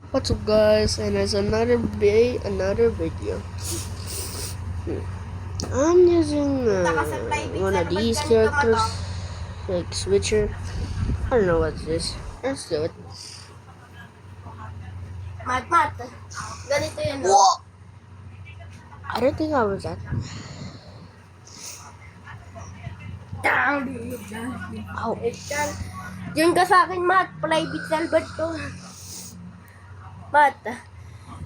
What's up guys, and it's another video. I'm using one of these characters, like Switcher. I don't know what's this. Let's do it. Mat, ganito yun. Whoa! I don't think I was that. Ow. Diyan ka sa akin, Mat. Private server to. Mat,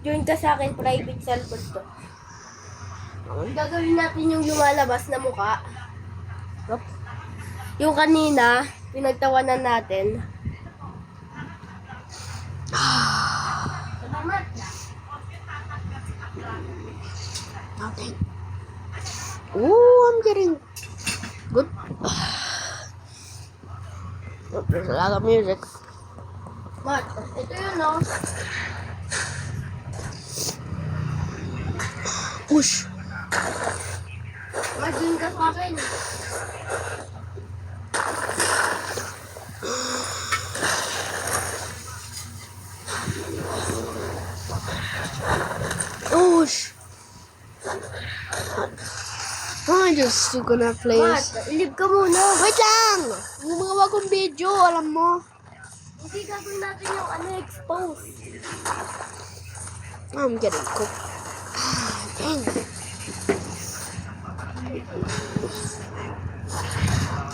join ka sa akin, private server to. Gagawin natin yung lumalabas na mukha. Yup. Yung kanina, pinagtawanan natin. Salamat. Nothing. Ooh, I'm getting good. Oh, there's a lot of music. Mat, ito yun, no? Whoosh. Mat, join ka sa akin. Whoosh. I'm just gonna play Mat, this. ilib ka muna. Wait lang! Yung mga wagong video, alam mo. Hindi gagawin natin yung expose. I'm getting cooked. Dang.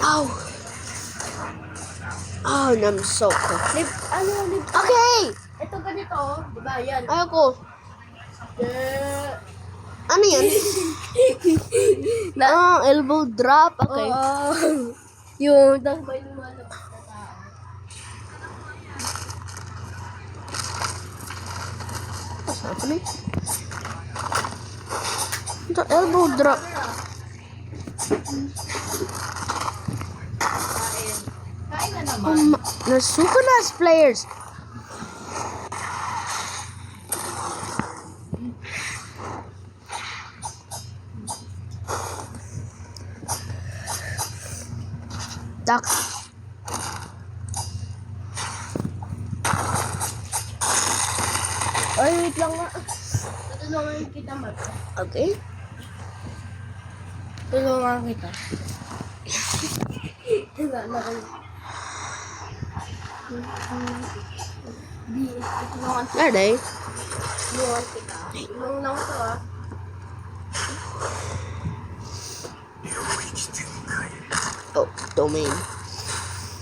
Ow. Oh, I'm so cooked. Lib. Okay! Ito ganito, oh. Diba, yan. Ayoko. Ano yan? Elbow drop. Okay. Yung, tapos may lumalabas na tao. What's happening? The elbow drop. Kain na naman. Nasukunas players. Duck. Ay, wait lang nga. Tutulungan kita, Mat. Okay. Tulungan kita. Wala na kayo. Tulungan kita. Are they? Tulungan kita. Tulungan lang ito, ah. Oh, domain.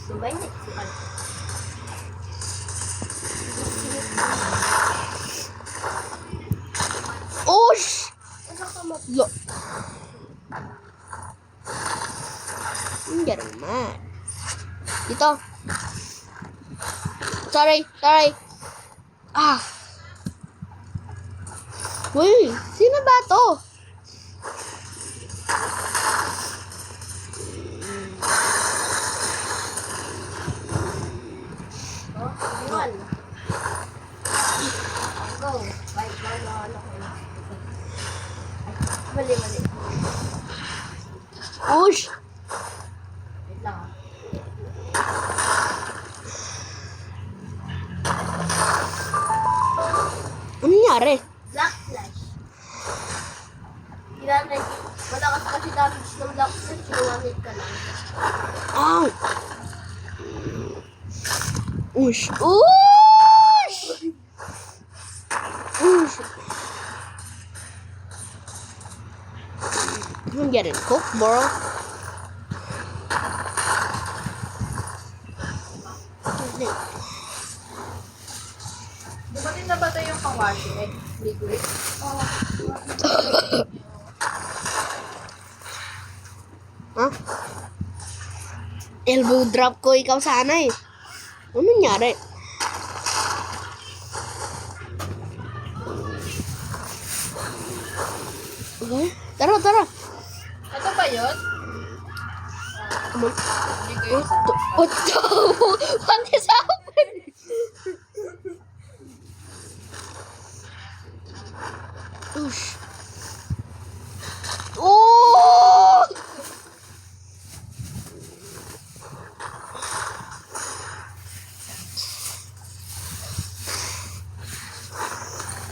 Diba yung nagsipan? Oh, sh! Nasaan ka, Mat? Look. I'm getting mad. Dito. Sorry. Ah. Uy, sino ba to? Oh, iwan. Go. Bye. Ano ko na. Mali. Ush. Wait lang, ah. Ano nangyari? Black Flash. Ginamit. Malakas kasi damage ng Black Flash. Ginamit ka lang. Ow. Ush. Ush. Ush. I'm getting cooked, bro. Dumating na ba ito yung pang-washing egg? Liquid? Oo. Huh? Elbow drop ko ikaw sana eh. Ano nangyari? Okay. Tara. Ito ba yun? Come on. Hindi ko yung What the? What is happening? Ush. Oh!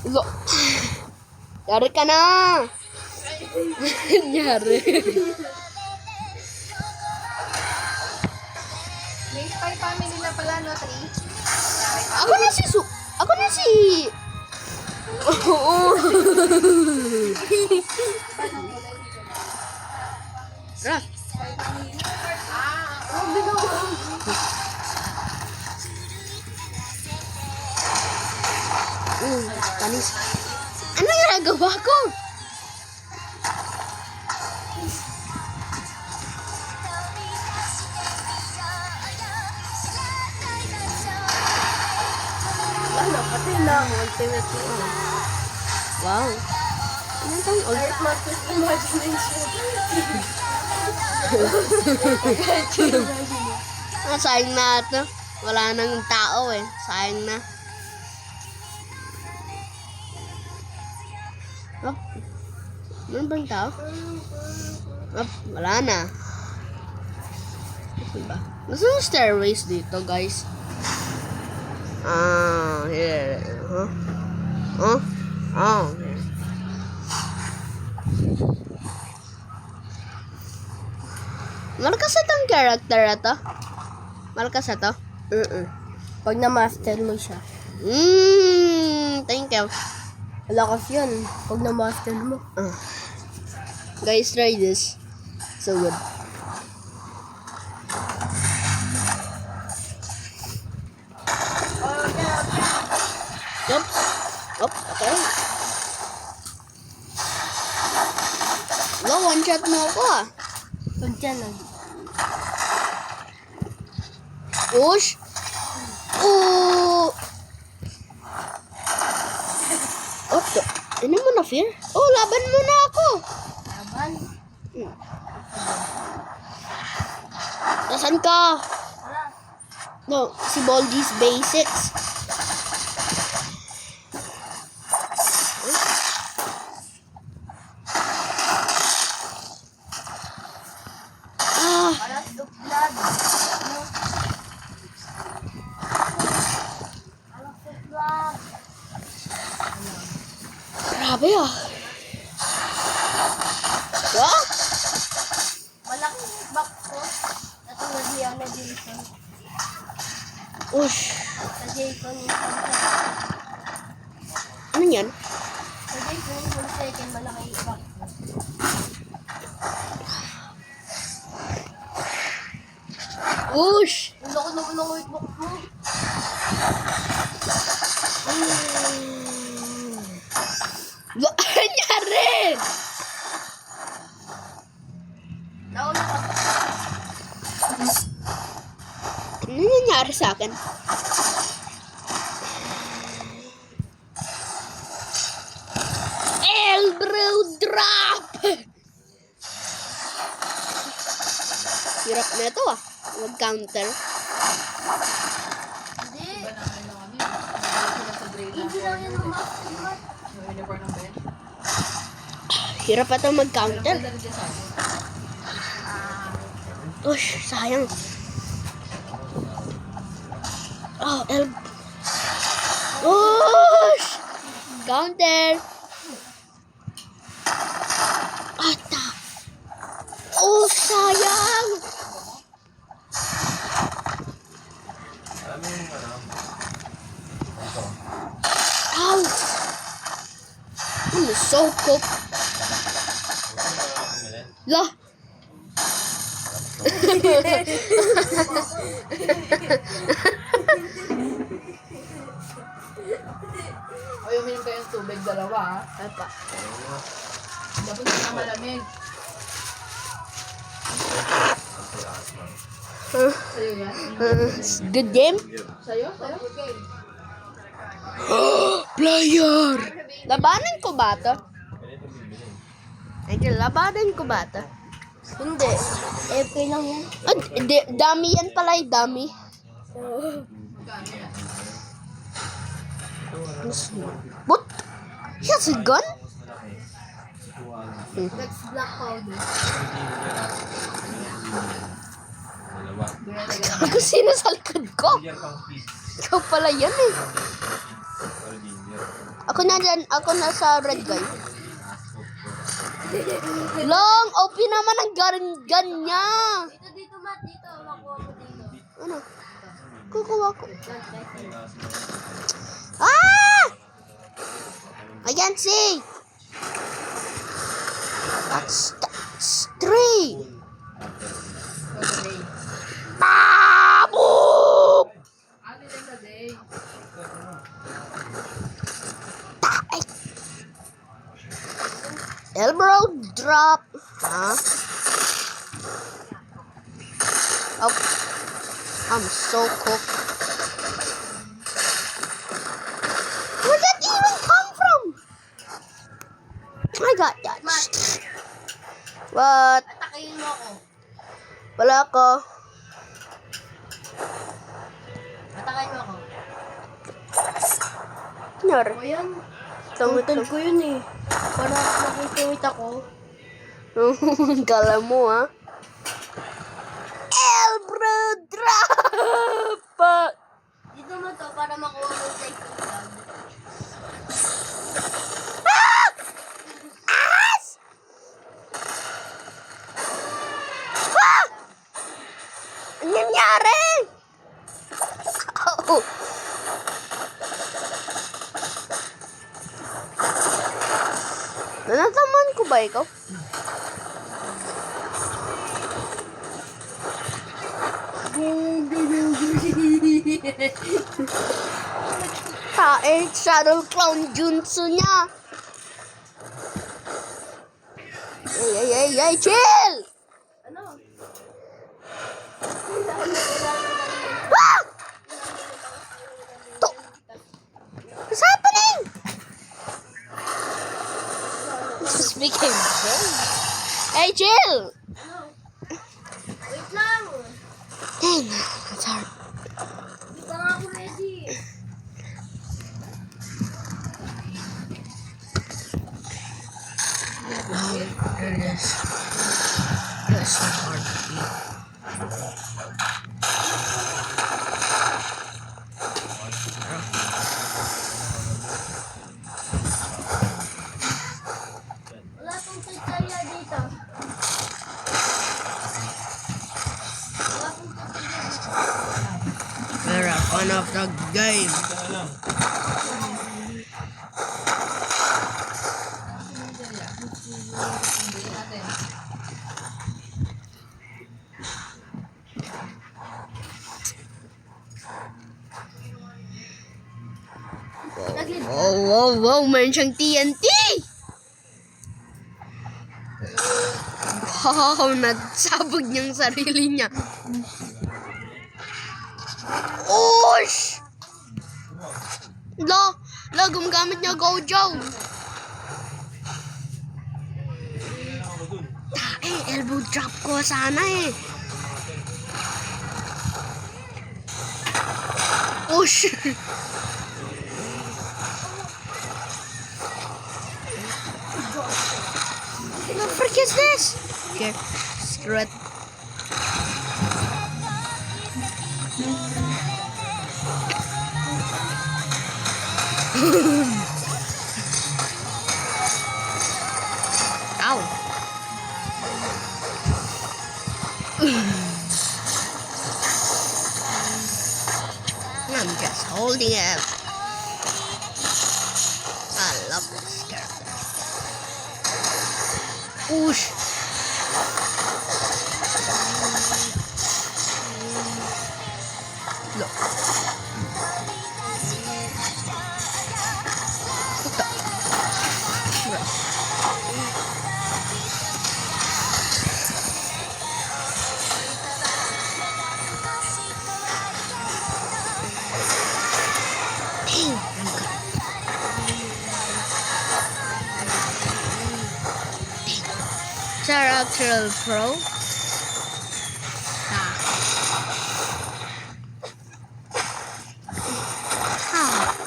Lo. Yari ka na. Yari. May spy family na pala, no? 3. Ako na si Ako na si... Oo. Tara. Oh, binuo. Panis. Ano ginagawa ko? Ano, pati na. Ultimate na. Wow. Ano tong Art Master's Imagination. sayang na ito. Wala nang tao eh. Sayang na. Oh. Meron bang tao? Oh, wala na. Diba? Nasa yung stairways dito, guys? Ah, here. Huh? Huh? Oh, here. Malakas itong character na to? Malakas ito? Pag na-master mo siya. Thank you. Malakas yun. Pag na-master mo. Guys, try this. So good. Oops. Oh, okay. Lo, one shot mo ako ah. Pag dyan, Push. Oh. Oto. Ano mo na, Fear? Oh, laban mo na ako. laban. Nasaan ka? No, si Baldi's Basics. Ah, Para duplad. Ano? Para duplad. grabe ah. Wow. Malaking box ko. Natulad niya na Jason. Ush. Sa Jason yung Ano yan? Sa Jason yung second malaking box ko. Ush. Ang laki naman ng notebook mo. Ano nangyari? Nauna ka. Ano nangyari sa akin? Elbrow drop! Hirap na ito ah. Mag-counter. Hindi. Hindi lang yan ang box. Hirap ito mag-counter. Ush, sayang. Oh, Ush! Counter! Ata! Oh, sayang! Ow! I'm so cooked. Lah! Ay, uminom kayo ng tubig, dalawa ha. Apa. Dapat na malamig. Sa'yo yan? Good game? Sa'yo? Sa'yo? Player! Labanan ko ba ito? Labanan ko ba ito? Hindi. FK lang yan. Ah, dummy yan pala yung dummy. Magkano yan? What? He has a gun? That's black powder. Ako sino sa likod ko? Ikaw pala yan eh. Ako na dyan. Ako na sa red guy. Long! OP naman ang gun niya. Dito, Matt. Dito. Makuha mo dito. Ano? Kukuha ko. Ah! I can't see. That's 3. Boom! Ano din sa day? Elbow drop. Huh? Oh. I'm so cooked. Where did that even come from? I got that. What? Atakihin mo ako. Wala ko. Atakihin mo ako. Nyar. O yan. Tungtol ko yun eh. Para makikimit ako. Kala mo, ha? Elbow drop! Dito mo to para makuha mo sa isang vlog. Ah! Ass! Ah! Ano nangyari? Oh. Nanataman ko ba ikaw? Tae, Shadow Clown Junsu niya. Ay, chill! Ano? Ah! What's happening? This became big. Hey, chill! Ano? Wait lang. Dang, that's hard. Hindi pa nga ako ready. Wow, there it is. That's so hard to beat. Wala pong tutorial dito. Wala pong tutorial dito. We're a fan of the game. Wow, meron siyang TNT! Wow, nagsabog niyang sarili niya. Osh! Gumagamit niya Gojo. Elbow drop ko sana eh. Osh! What the frick is this? Okay, screw it. Ow. I'm just holding it. I love this character. Oosh. Look. What the? Dang, I'm good. Character Pro.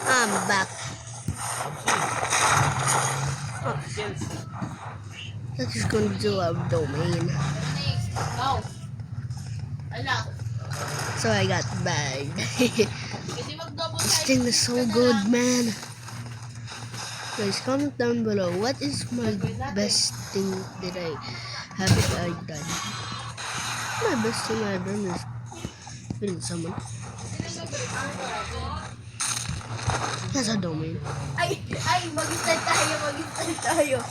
I'm back. Let's just go to our domain. Go. Ala. So I got bagged. Kasi mag-double This side. thing is so good, man. Guys, comment down below. What is my best thing that I haven't I done? My best thing I've done is killing someone. That's a domain. Ay, mag-start tayo.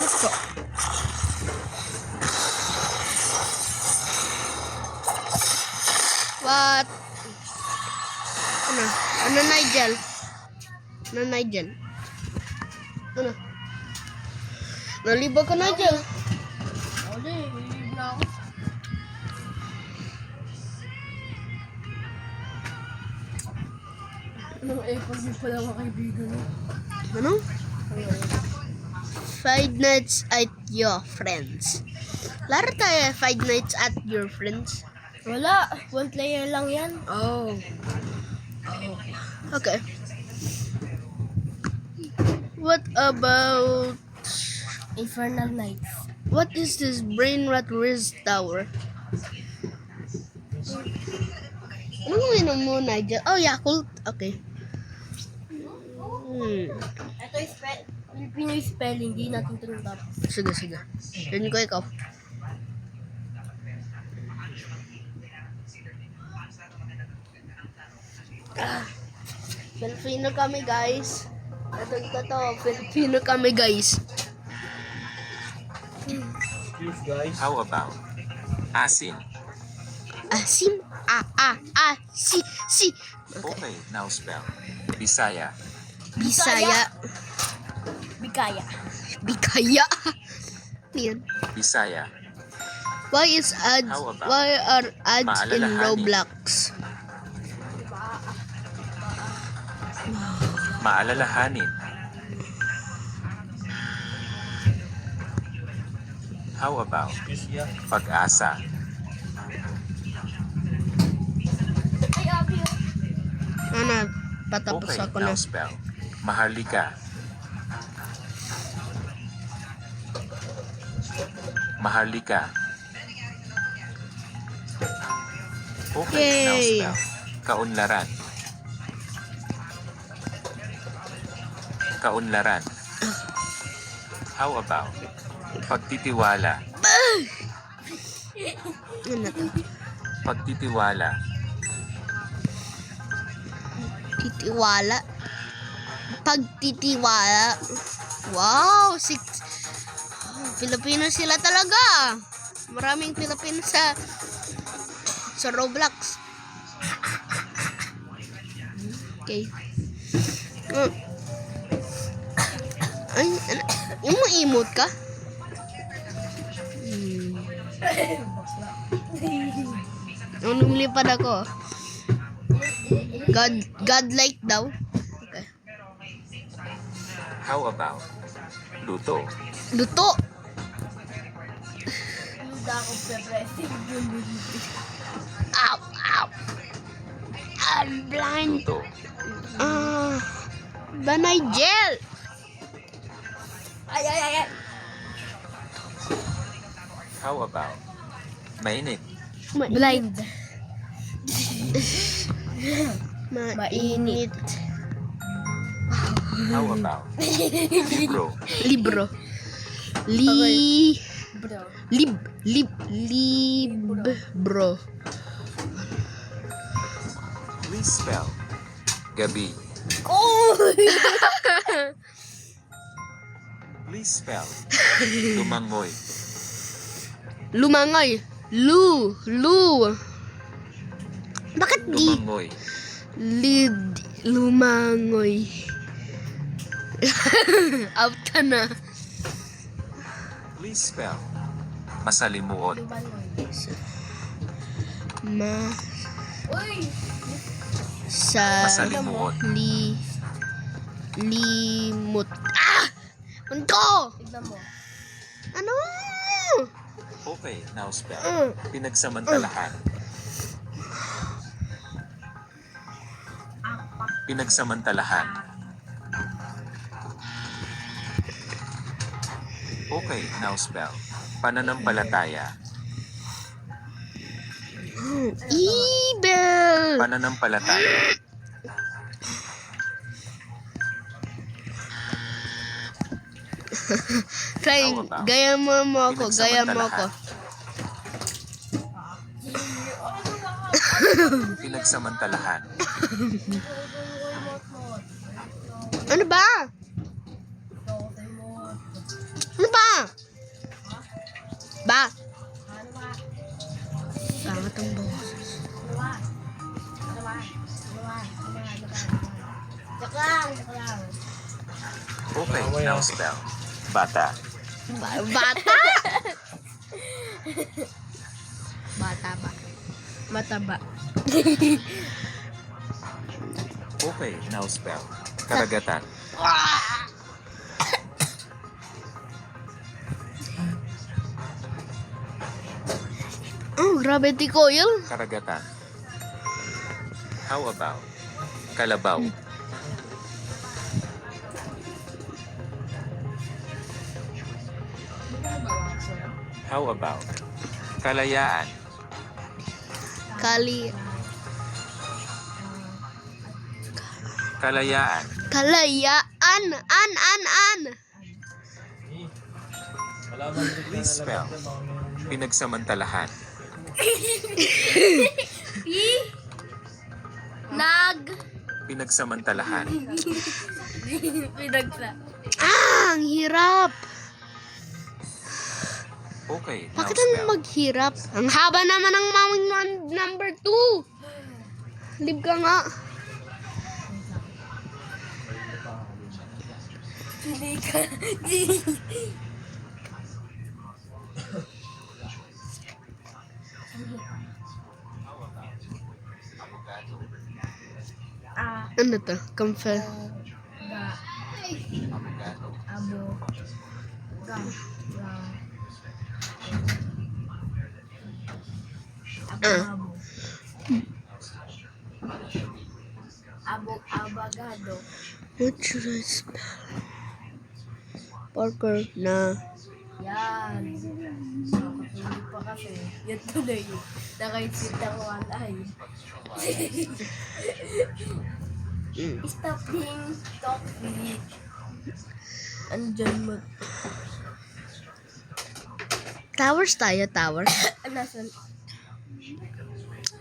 Let's go. What? Ano Nigel? Ano? Nalibag ka Nigel? Hindi, hindi na ako. Anong effort din pala mga kaibigan mo? Ano? Five Nights at Your Friends. Laro tayo Five Nights at Your Friends. Wala, one player lang yan. Oh. Okay. What about... Infernal Nights. What is this Brain Rot Riz Tower? Anong inom mo, Nigel? Oh, Yakult. Okay. Ito yung Filipino spelling, di natin ito natapos. Sige. Yan ko ikaw. Filipino kami, guys. Ito. Filipino kami, guys. How about asin? Asim. Si. Okay, now spell. Bisaya. Bisaya. Bikaya. Bikaya. Yan. Bisaya. Why is ads? How about Why are ads in maalalahanin? Roblox? Maalalahanin. How about pag-asa? Ay, abi. Ano? Patapos Okay, ako now na. spell. Maharlika. Maharlika. Okay, now Yay. spell. Kaunlaran. Kaunlaran. How about pagtitiwala? Ano to? Pagtitiwala. Titiwala. Pagtitiwala. Wow! Pilipino sila talaga. Maraming Pilipino sa Roblox. Okay. Ay, ano? Yung mga emote ka? Anong lipad ako? Godlike daw. Okay. How about luto? Luto. Luda ako pe-pressing. Ow. I'm blind. Luto. Banay gel. Ay. How about mainit? Blind. Mainit. How about libro? Libro. Bro. Libro. Please spell gabi. Oh! Please spell lumangoy. Lumangoy. Lu. Bakit di? Lumangoy. Lumangoy. Out ka na. Please spell masalimuot. Uy! Masalimuot. Limot. Punto! Tignan mo. Ano? Okay, now spell pinagsamantalahan. Pinagsamantalahan. Okay, now spell pananampalataya. Evil! Pananampalataya. Try, How about gaya mo ako, gaya mo ako. Pinagsamantalahan. Ano ba? Ano ba? Ba? Sangat ang boses. Joke lang, joke lang. Okay, now spell. Bata. Bata? Bata ba? Mataba. Okay, now spell. Karagatan. Oh, grabe di ko yun. Karagatan. How about? Kalabaw. How about? Kalayaan. Kali. Kalayaan. Kalayaan. An. Please spell. Pinagsamantalahan. Nag. Pinagsamantalahan. Pinagsa. Ang hirap. Okay, now Bakit ang spell. maghirap? Ang haba naman ng maming number 2. Lib ka nga. Hindi ka. Ano to? Confess. Abo. Abogado. What should I spell? Parker na. Yan. Nakatulog pa kasi. Yan tuloy. Nakaisip na ko alay. Stop being toxic. Andyan mo. Towers tayo, towers. Nasaan?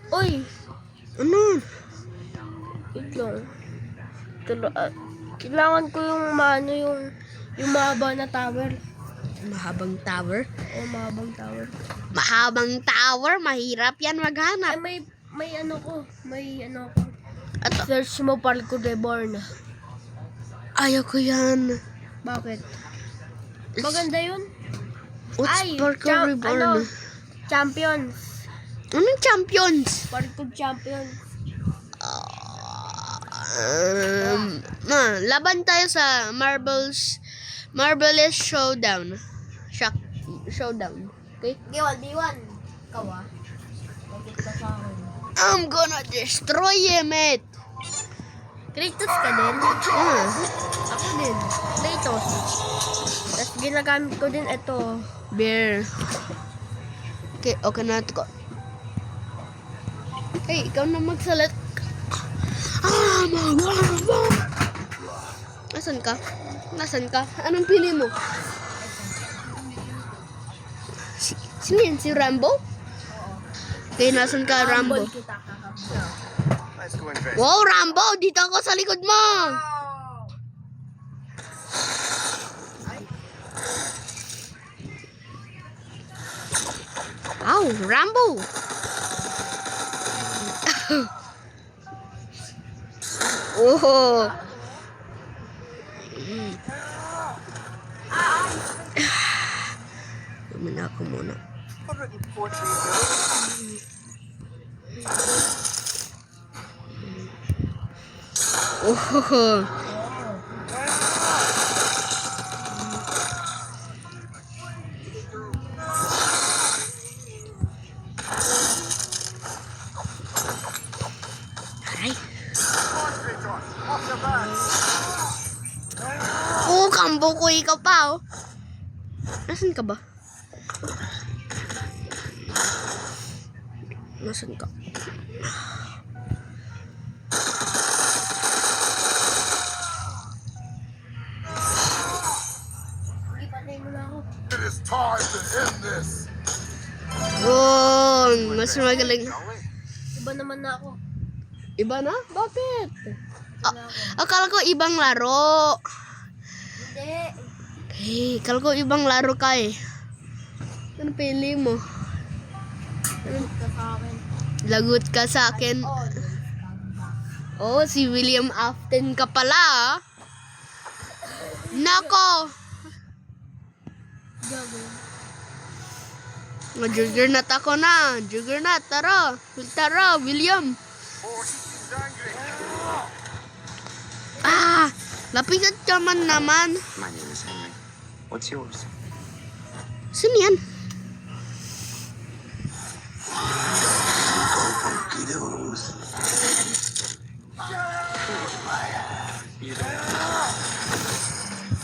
Uy! Ano? Wait lang. Kailangan ko yung maano yung mahaba na tower. Mahabang tower? O mahabang tower. Mahabang tower? Mahirap yan Ay, maghanap. may ano ko. Ato. Search mo Parkour Reborn. Ayaw ko yan. Bakit? Maganda yun. What's Ay, Parker Reborn? Champions. Anong champions? Parkour Champions. Laban tayo sa Marvelous Showdown. Showdown. Okay? Okay, 1v1. Ikaw ah. Bakit ka sa akin? I'm gonna destroy him, mate. Kratos ka din? Ako din. Kratos. Tapos ginagamit ko din ito. Bear. Okay na ito ko. Hey, ikaw na magsalat. Nasaan ka? Anong pili mo? Sino yan? Si Rambo? Okay, nasan ka, Rambo? Kita kakapsa. Wow, Rambo! Dito ako sa likod mo! Wow, Rambo! Oh! Lumina ako muna. Oh! Aray! Oh, kambo ko ikaw pa, oh. Nasaan ka ba? Nasaan ka? Hindi, patay mo na ako. It is time to end this. Oh, mas magaling. Iba naman na ako. Iba na? Bakit? Wala ako. Akala ko ibang laro. Hindi. Hey, akala ko ibang laro ka eh. Ano pili mo? Lagot ka sa akin. Lagot ka sa akin. Oh, si William Afton ka pala ah. Nako! Gagawin. Juggernaut ako na. Juggernaut, tara. Tara, William. Ah! Lapitan ka man naman. My name is Henry. What's yours? Sino yan?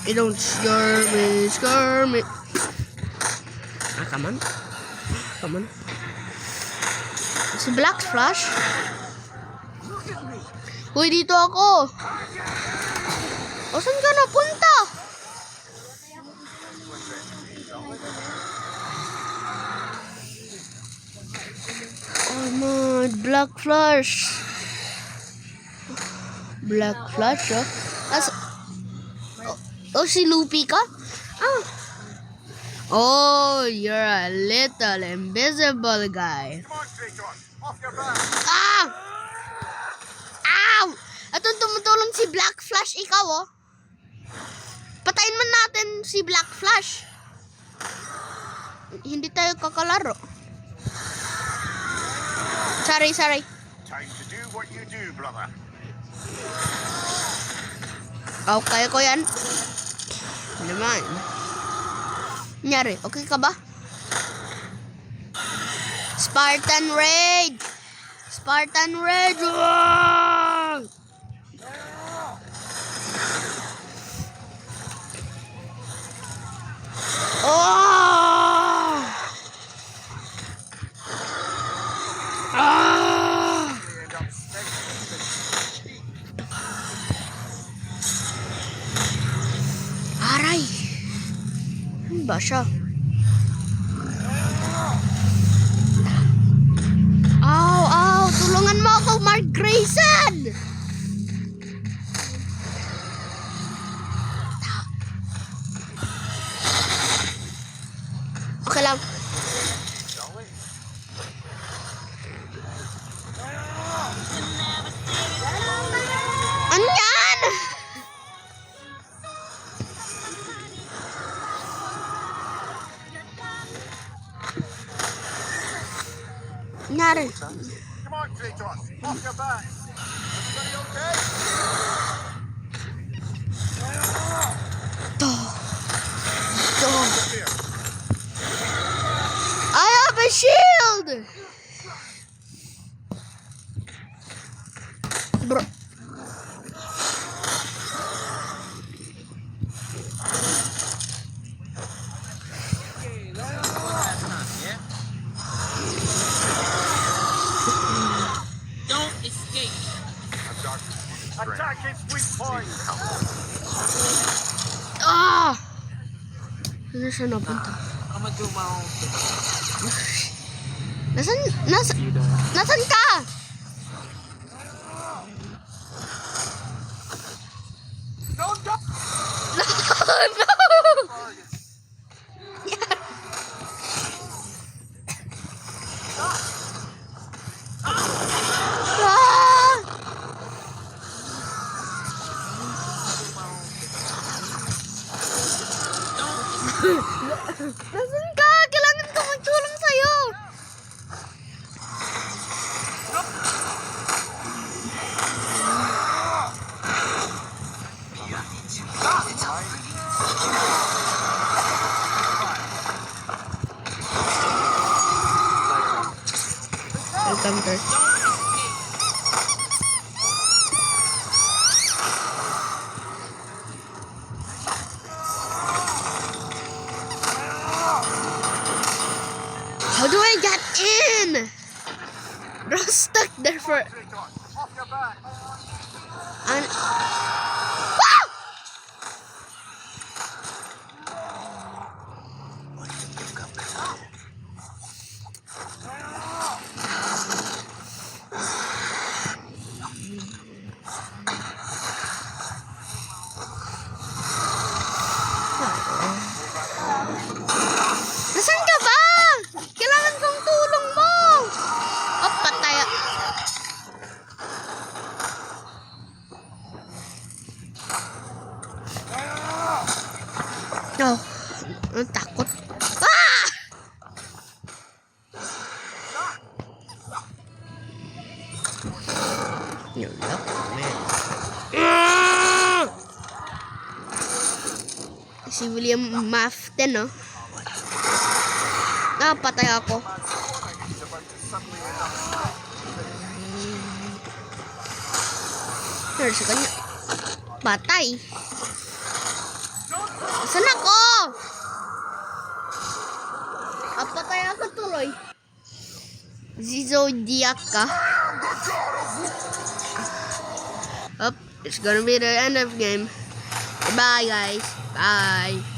You don't scare me. Ah, come on. Come on. Si Black Flash? Uy, dito ako. O, saan ka napunta? Oh my, Black Flash. Black Flash, oh. Oh, si Luffy ka? Ah. Oh, you're a little invisible guy. Come on, Kratos. Off your back. Ah! Ow! Atong tumutulong si Black Flash, ikaw, oh. Patayin man natin si Black Flash. Hindi tayo kakalaro. Sorry. Time to do what you do, brother. Okay ko yan. Naman. Nangyari, okay ka ba? Spartan Raid! Spartan Raid! Wah! Oh! Ah! Aray! Ano ba siya? Ow! Tulungan mo ako, Mark Grayson! Okay lang. Ano yan? Nangyari. Come on, Kratos. Off your back. Everybody okay? Here. I have a shield! Bro. Don't escape. Attack its weak point. Ah! Saan siya napunta? I'm gonna do my own thing. Nasaan ka? Don't die. No! Ah! Nasaan ka? Kailangan ko magtulong sa'yo. for... Kratos, off your back. An... Ah! Nasaan ka ba? Kailangan kong tulong mo. Oh, patay. Oh, ang takot. Ah! Yun lang, man. Ah! Si William Maften, no? Ah, patay ako. Nurse sa kanya. Patay. Saan ako? Ah, patay ako tuloy. Si Zodiac ka. Up, it's gonna be the end of game. Bye, guys. Bye.